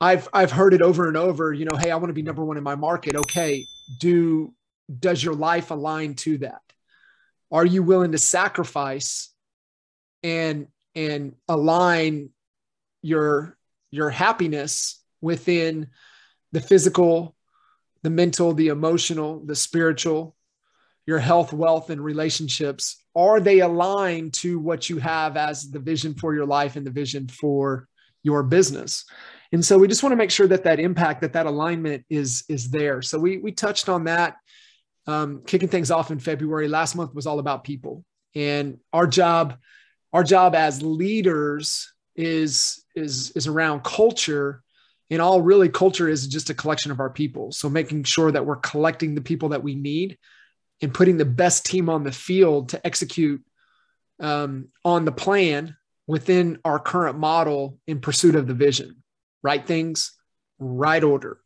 I've heard it over and over, hey, I want to be number one in my market. Okay. Does your life align to that? Are you willing to sacrifice and align your happiness within the physical, the mental, the emotional, the spiritual, your health, wealth, and relationships? Are they aligned to what you have as the vision for your life and the vision for your business? And so we just want to make sure that that impact, that alignment is there. So we touched on that, kicking things off in February. Last month was all about people, and our job as leaders is around culture. And all really culture is just a collection of our people. So making sure that we're collecting the people that we need and putting the best team on the field to execute on the plan within our current model in pursuit of the vision. Right things, right order.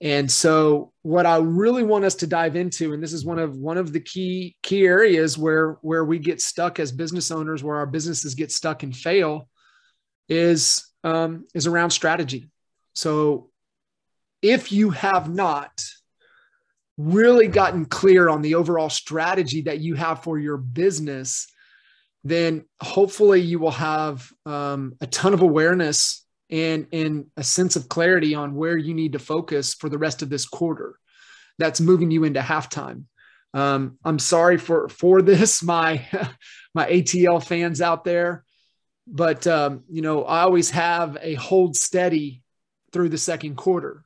And so what I really want us to dive into, and this is one of the key areas where we get stuck as business owners, where our businesses get stuck and fail, is around strategy. So if you have not really gotten clear on the overall strategy that you have for your business, then hopefully you will have a ton of awareness and a sense of clarity on where you need to focus for the rest of this quarter. That's moving you into halftime. I'm sorry for this, my ATL fans out there, but I always have a hold steady through the second quarter,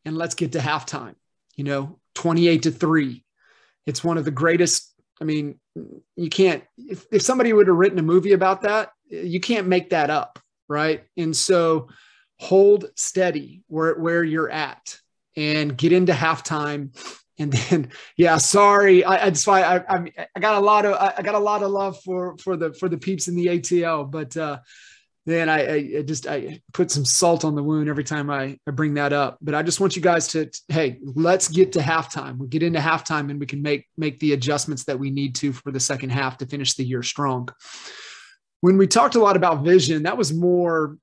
and let's get to halftime. 28-3. It's one of the greatest. I mean, you can't. If somebody would have written a movie about that, you can't make that up. Right. And so hold steady where you're at and get into halftime. And then, sorry. That's why I got a lot of love for the peeps in the ATL, but then I put some salt on the wound every time I bring that up. But I just want you guys to, hey, let's get to halftime. We'll get into halftime and we can make the adjustments that we need to for the second half to finish the year strong. When we talked a lot about vision, that was more,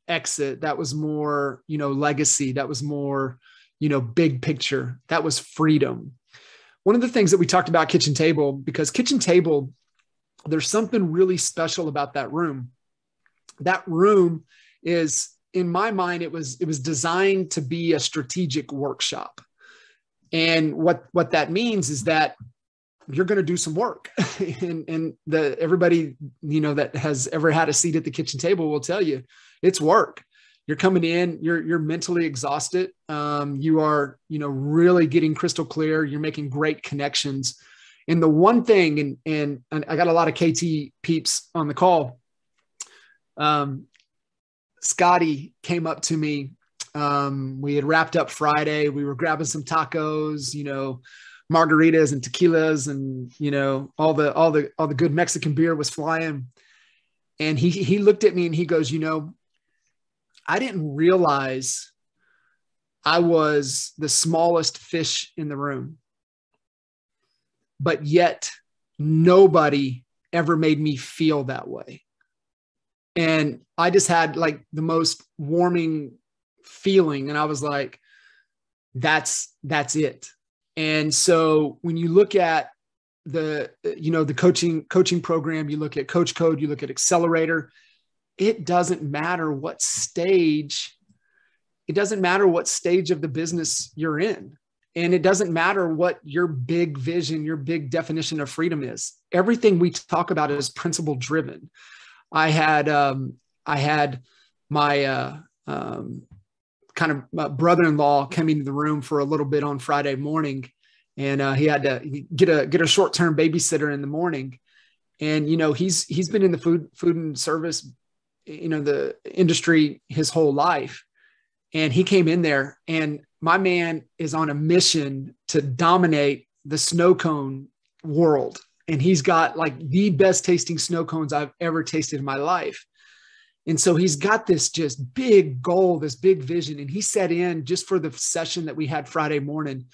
exit. That was more, legacy. That was more, big picture. That was freedom. One of the things that we talked about kitchen table, because kitchen table, there's something really special about that room. That room is, in my mind, it was designed to be a strategic workshop. And what that means is that you're going to do some work, and everybody, that has ever had a seat at the kitchen table will tell you it's work. You're coming in, you're mentally exhausted. You are, really getting crystal clear. You're making great connections. And the one thing, and I got a lot of KT peeps on the call. Scotty came up to me. We had wrapped up Friday. We were grabbing some tacos, margaritas and tequilas, and all the good Mexican beer was flying. And he looked at me and he goes, I didn't realize I was the smallest fish in the room, but yet nobody ever made me feel that way. And I just had like the most warming feeling. And I was like, that's it. And so when you look at the coaching program, you look at Coach Code, you look at xXelerator, it doesn't matter what stage of the business you're in. And it doesn't matter what your big vision, your big definition of freedom is. Everything we talk about is principle driven. I had my kind of my brother-in-law come into the room for a little bit on Friday morning, and he had to get a short-term babysitter in the morning. And he's been in the food and service, the industry his whole life. And he came in there, and my man is on a mission to dominate the snow cone world. And he's got like the best tasting snow cones I've ever tasted in my life. And so he's got this just big goal, this big vision. And he sat in just for the session that we had Friday morning,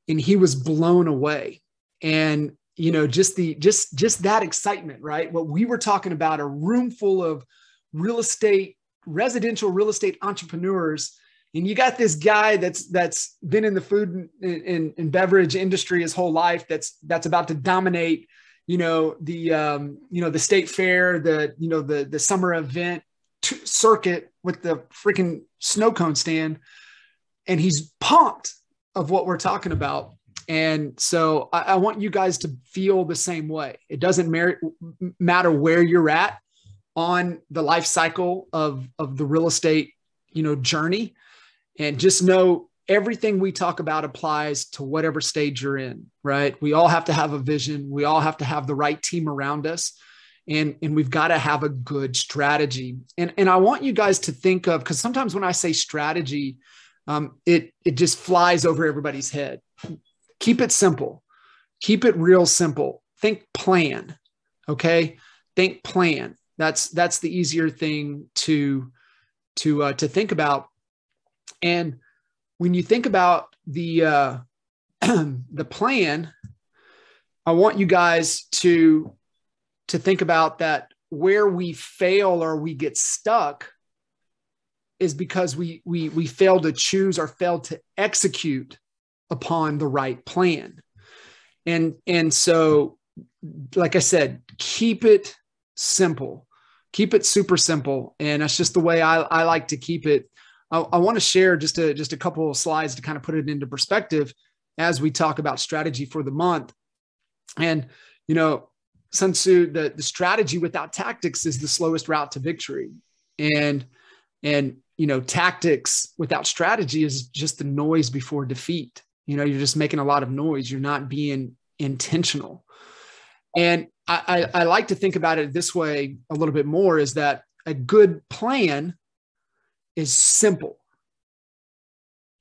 and he was blown away. And, just that excitement, right? What we were talking about, a room full of real estate residential real estate entrepreneurs, and you got this guy that's been in the food and beverage industry his whole life, that's about to dominate, the state fair, the summer event circuit with the freaking snow cone stand, and he's pumped of what we're talking about. And so I want you guys to feel the same way. It doesn't matter where you're at on the life cycle of the real estate, journey. And just know everything we talk about applies to whatever stage you're in, right? We all have to have a vision. We all have to have the right team around us. And we've got to have a good strategy. And I want you guys to think of, because sometimes when I say strategy, it just flies over everybody's head. Keep it simple. Keep it real simple. Think plan. Okay. Think plan. That's the easier thing to think about. And when you think about the plan, I want you guys to think about that where we fail or we get stuck is because we fail to choose or fail to execute upon the right plan. And so, like I said, keep it simple, keep it super simple. And that's just the way I like to keep it. I want to share just a couple of slides to kind of put it into perspective as we talk about strategy for the month. And, Sun Tzu, the strategy without tactics is the slowest route to victory. And tactics without strategy is just the noise before defeat. You're just making a lot of noise. You're not being intentional. And I like to think about it this way a little bit more, is that a good plan is simple.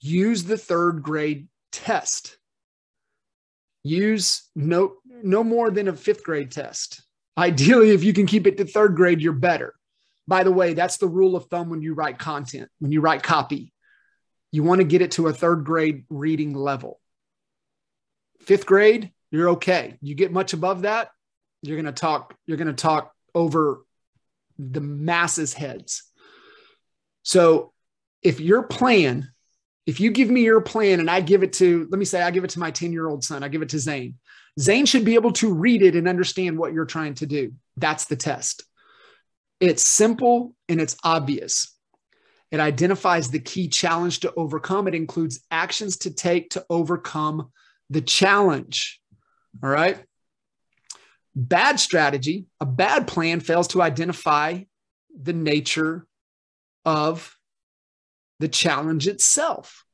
Use the third grade test. Use no more than a fifth grade test. Ideally, if you can keep it to third grade, you're better. By the way, that's the rule of thumb when you write content, when you write copy. You want to get it to a third grade reading level. Fifth grade, you're okay. You get much above that, you're going to talk over the masses' heads. So if you give me your plan and I give it to my 10-year-old son, I give it to Zane. Zane should be able to read it and understand what you're trying to do. That's the test. It's simple and it's obvious. It identifies the key challenge to overcome. It includes actions to take to overcome the challenge. All right. Bad strategy, a bad plan fails to identify the nature of the challenge itself.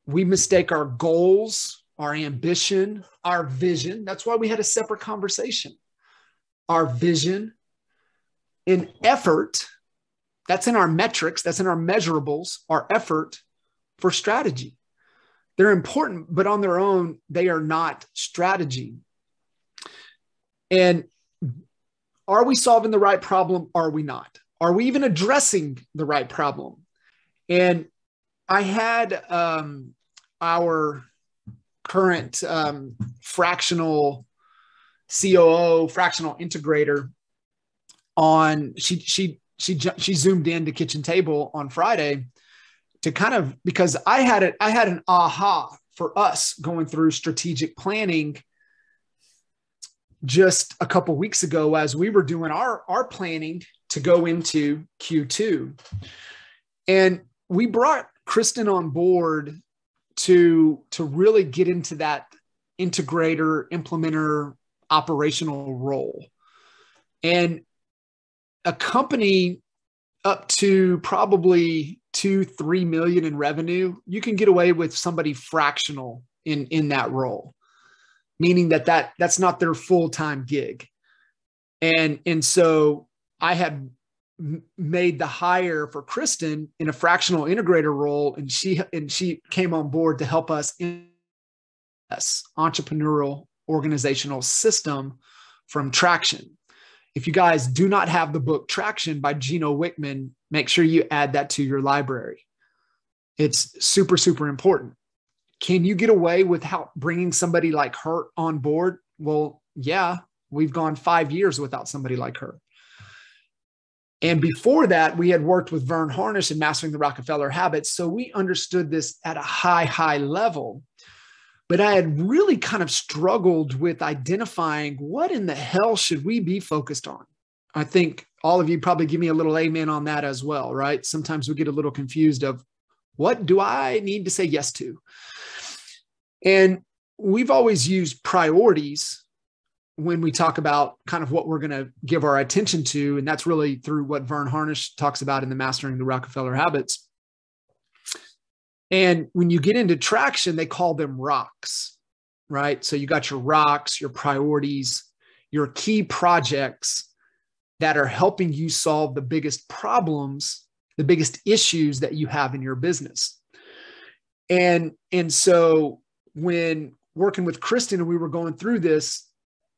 We mistake our goals, our ambition, our vision. That's why we had a separate conversation. Our vision and effort, that's in our metrics, that's in our measurables, our effort for strategy. They're important, but on their own, they are not strategy. And are we solving the right problem? Are we not? Are we even addressing the right problem? And I had our current fractional COO, fractional integrator on, she zoomed in to Kitchen Table on Friday to kind of, because I had an aha for us going through strategic planning just a couple weeks ago as we were doing our planning to go into Q2. And we brought Kristen on board to really get into that integrator, implementer, operational role. And a company up to probably 2-3 million in revenue, you can get away with somebody fractional in that role, meaning that's not their full-time gig. And so I had made the hire for Kristen in a fractional integrator role, and she came on board to help us in this entrepreneurial organizational system from Traction. If you guys do not have the book Traction by Gino Wickman, make sure you add that to your library. It's super, super important. Can you get away with bringing somebody like her on board? Well, yeah, we've gone 5 years without somebody like her. And before that, we had worked with Vern Harnish and Mastering the Rockefeller Habits. So we understood this at a high level. But I had really kind of struggled with identifying what in the hell should we be focused on. I think all of you probably give me a little amen on that as well, right? Sometimes we get a little confused of what do I need to say yes to? And we've always used priorities when we talk about kind of what we're going to give our attention to. And that's really through what Vern Harnish talks about in the Mastering the Rockefeller Habits. And when you get into traction, they call them rocks, right? So you got your rocks, your priorities, your key projects that are helping you solve the biggest problems, the biggest issues that you have in your business. And so when working with Kristen and we were going through this,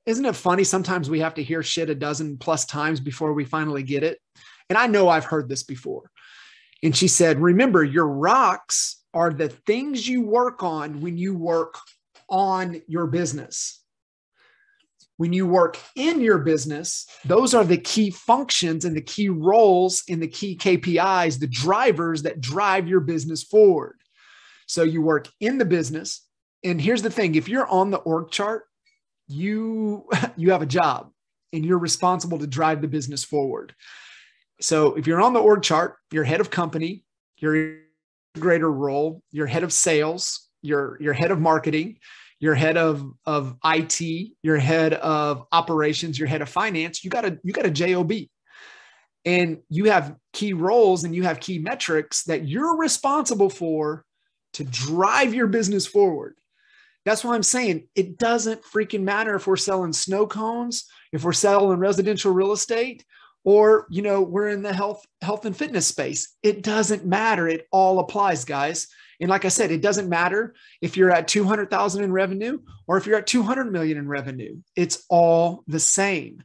isn't it funny? Sometimes we have to hear shit a dozen plus times before we finally get it. And I know I've heard this before. And she said, remember, your rocks are the things you work on when you work on your business. When you work in your business, those are the key functions and the key roles and the key KPIs, the drivers that drive your business forward. So you work in the business. And here's the thing, if you're on the org chart, you have a job and you're responsible to drive the business forward. So if you're on the org chart, you're head of company, your integrator role, you're head of sales, you're head of marketing, you're head of IT, you're head of operations, you're head of finance, you got a job. And you have key roles and you have key metrics that you're responsible for to drive your business forward. That's why I'm saying it doesn't freaking matter if we're selling snow cones, if we're selling residential real estate, or, we're in the health and fitness space. It doesn't matter. It all applies, guys. And like I said, it doesn't matter if you're at 200,000 in revenue or if you're at 200 million in revenue. It's all the same.